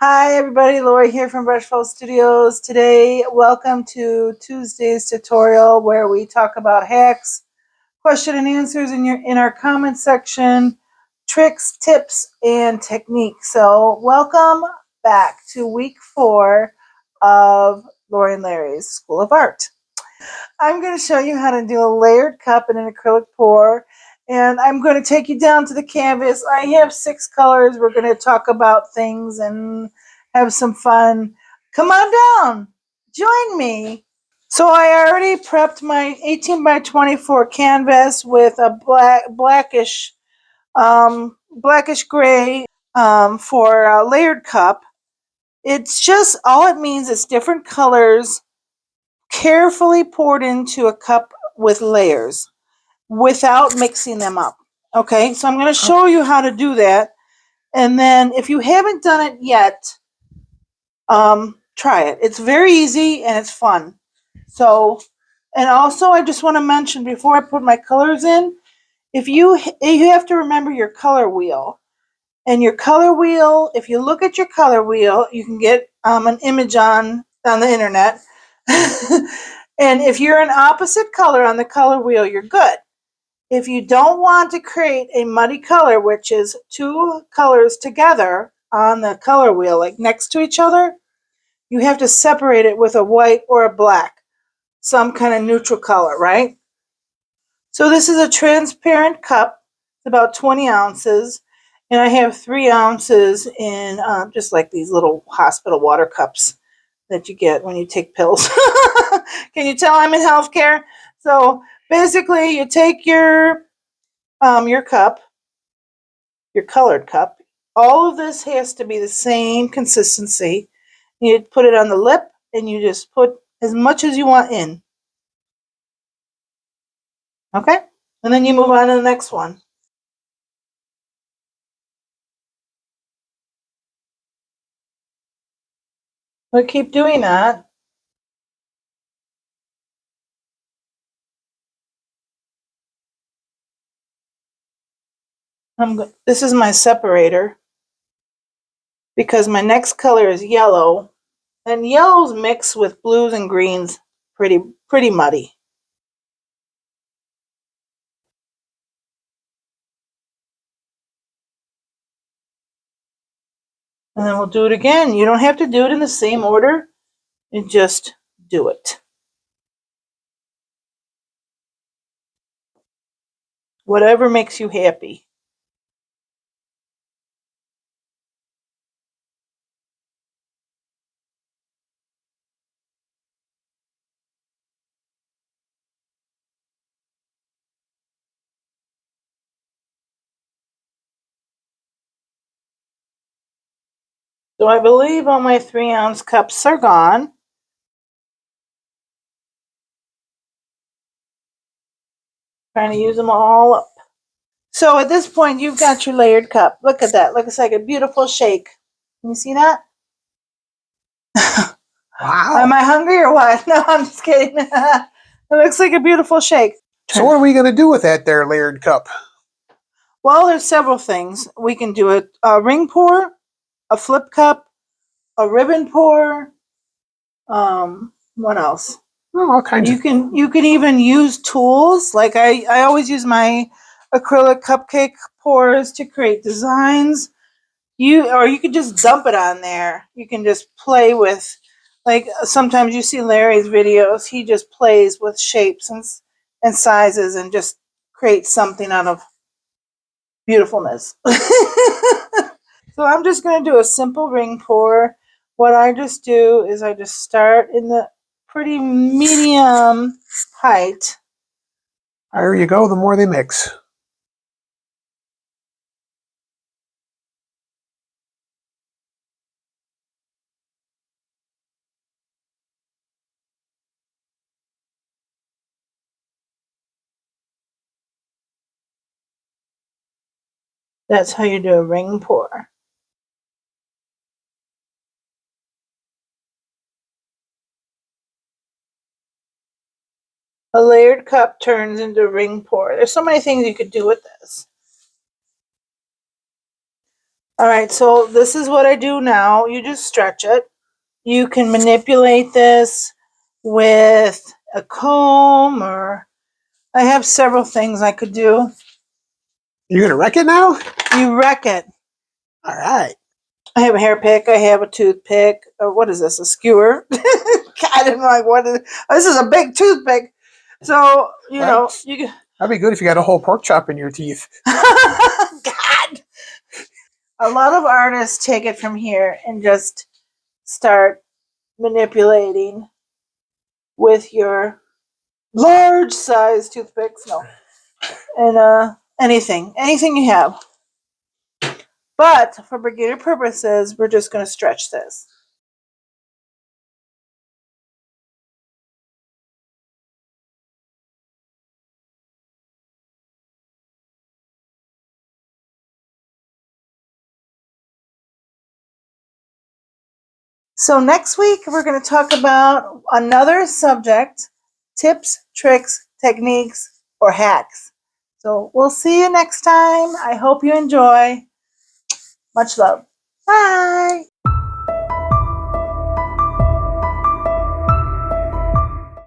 Hi everybody, Lori here from BrushFalls Studios. Today, welcome to Tuesday's tutorial where we talk about hacks, question and answers in our comment section, tricks, tips, and techniques. So welcome back to week 4 of Lori and Larry's School of Art. I'm going to show you how to do a layered cup in an acrylic pour. And I'm going to take you down to the canvas. I have 6 colors. We're going to talk about things and have some fun. Come on down. Join me. So I already prepped my 18 by 24 canvas with a blackish gray for a layered cup. It's just, all it means is different colors carefully poured into a cup with layers without mixing them up. Okay, so I'm going to show you how to do that. And then if you haven't done it yet, try it. It's very easy and it's fun. So, and also I just want to mention before I put my colors in, if you have to remember your color wheel. And your color wheel, if you look at your color wheel, you can get an image on the internet. And if you're an opposite color on the color wheel, you're good. If you don't want to create a muddy color, which is 2 colors together on the color wheel, like next to each other, you have to separate it with a white or a black, some kind of neutral color, right? So this is a transparent cup. It's about 20 ounces. And I have 3 ounces in just like these little hospital water cups that you get when you take pills. Can you tell I'm in healthcare? So basically, you take your cup, your colored cup. All of this has to be the same consistency. You put it on the lip, and you just put as much as you want in. Okay? And then you move on to the next one. We'll keep doing that. This is my separator because my next color is yellow, and yellows mix with blues and greens pretty muddy. And then we'll do it again. You don't have to do it in the same order. You just do it. Whatever makes you happy. So I believe all my 3-ounce cups are gone. Trying to use them all up. So at this point, you've got your layered cup. Look at that. Looks like a beautiful shake. Can you see that? Wow. Am I hungry or what? No, I'm just kidding. It looks like a beautiful shake. So what are we going to do with that there layered cup? Well, there's several things. We can do a ring pour, a flip cup, a ribbon pour. What else? Oh, all kinds You can even use tools. Like I always use my acrylic cupcake pours to create designs. You could just dump it on there. You can just play with, like sometimes you see Larry's videos. He just plays with shapes and sizes and just creates something out of beautifulness. So I'm just going to do a simple ring pour. What I just do is I just start in the pretty medium height. There you go, the more they mix. That's how you do a ring pour. A layered cup turns into a ring pour. There's so many things you could do with this. All right, so this is what I do now. You just stretch it. You can manipulate this with a comb, or I have several things I could do. You gonna wreck it now? You wreck it. All right. I have a hair pick. I have a toothpick. Or what is this? A skewer? I didn't like what is. This is a big toothpick. So you know you. That'd be good if you got a whole pork chop in your teeth. God. A lot of artists take it from here and just start manipulating with your large size toothpicks. No, and anything you have. But for beginner purposes, we're just going to stretch this. So next week, we're going to talk about another subject, tips, tricks, techniques, or hacks. So we'll see you next time. I hope you enjoy. Much love. Bye.